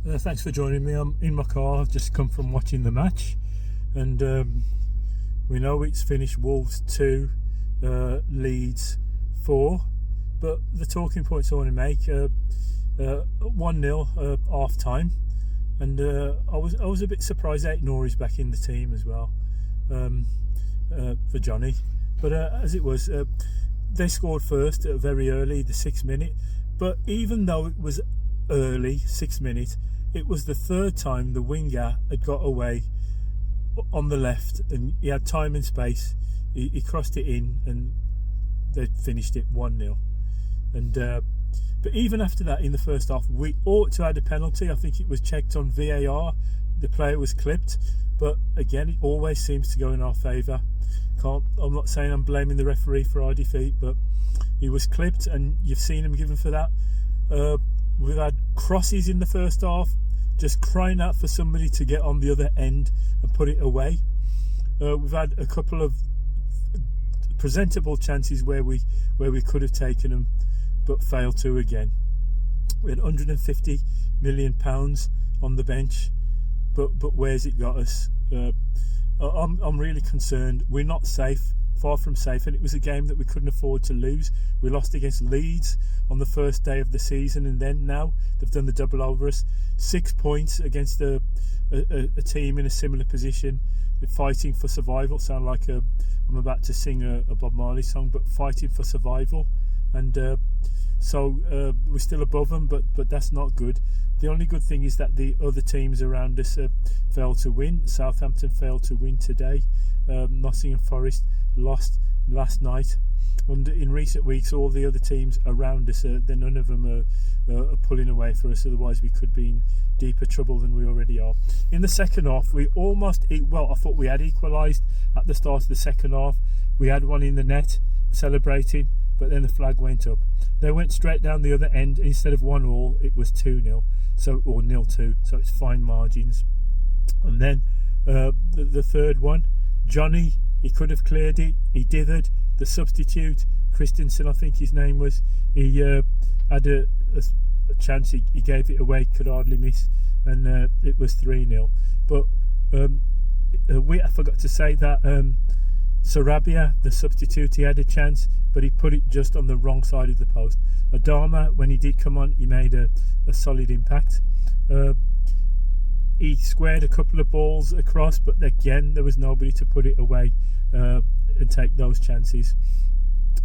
Thanks for joining me. I'm in my car. I've just come from watching the match, and we know it's finished Wolves 2, Leeds 4. But the talking points I want to make: 1-0 half time, and I was a bit surprised that Norrie's back in the team as well, for Johnny. But as it was, they scored first very early, the 6th minute. But even though it was early, 6 minutes, it was the third time the winger had got away on the left, and he had time and space. He crossed it in, and they finished it 1-0. And but even after that, in the first half, we ought to have had a penalty. I think it was checked on VAR. The player was clipped, but again, it always seems to go in our favour. I'm not saying I'm blaming the referee for our defeat, but he was clipped, and you've seen him given for that. We've had crosses in the first half, just crying out for somebody to get on the other end and put it away. We've had a couple of presentable chances where we could have taken them, but failed to again. We had £150 million on the bench, but where's it got us? I'm really concerned. We're not safe, far from safe, and it was a game that we couldn't afford to lose. We lost against Leeds on the first day of the season, and then now they've done the double over us. 6 points against a team in a similar position, fighting for survival. Sound like I'm about to sing a Bob Marley song, but fighting for survival. And so we're still above them, but that's not good. The only good thing is that the other teams around us failed to win. Southampton failed to win today. Nottingham Forest lost last night. And in recent weeks, all the other teams around us, none of them are pulling away for us. Otherwise, we could be in deeper trouble than we already are. In the second half, we almost I thought we had equalised at the start of the second half. We had one in the net, celebrating, but then the flag went up. They went straight down the other end. Instead of 1-1, it was 2-0, or 0-2. So it's fine margins. And then the third one, Johnny, he could have cleared it. He dithered. The substitute, Christensen, I think his name was, he had a chance. He gave it away, could hardly miss, and it was 3-0. But I forgot to say that Sarabia, the substitute, he had a chance, but he put it just on the wrong side of the post. Adama, when he did come on, he made a solid impact. He squared a couple of balls across, but again, there was nobody to put it away and take those chances.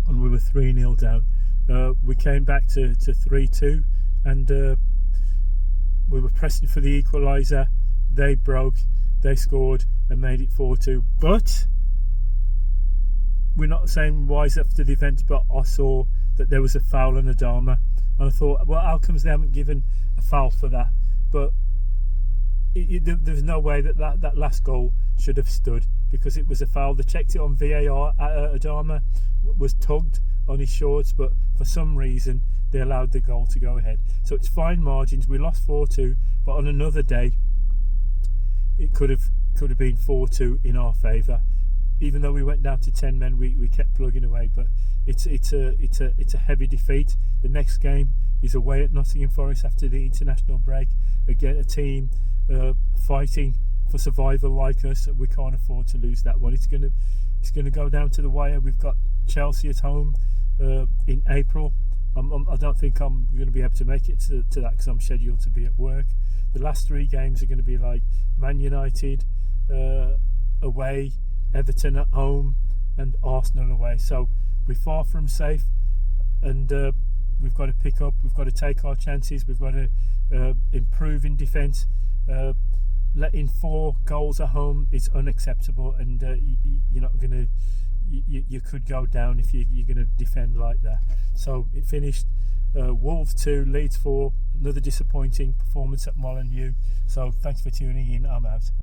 And we were 3-0 down. We came back to 3-2, and we were pressing for the equaliser. They broke, they scored and made it 4-2. But we're not saying wise after the event, but I saw that there was a foul on Adama, and I thought, well, how comes they haven't given a foul for that? But there's no way that last goal should have stood, because it was a foul. They checked it on VAR. Adama was tugged on his shorts, but for some reason they allowed the goal to go ahead. So it's fine margins. We lost 4-2, but on another day it could have been 4-2 in our favour. Even though we went down to 10 men, we kept plugging away. But it's a heavy defeat. The next game is away at Nottingham Forest after the international break. Again, a team fighting for survival like us. We can't afford to lose that one. It's gonna go down to the wire. We've got Chelsea at home in April. I don't think I'm going to be able to make it to that, because I'm scheduled to be at work. The last 3 games are going to be like Man United away, Everton at home, and Arsenal away. So we're far from safe, and we've got to pick up. We've got to take our chances. We've got to improve in defence. Letting 4 goals at home is unacceptable, and you're not going to. You could go down if you're going to defend like that. So it finished Wolves 2, Leeds 4. Another disappointing performance at Molineux. So thanks for tuning in. I'm out.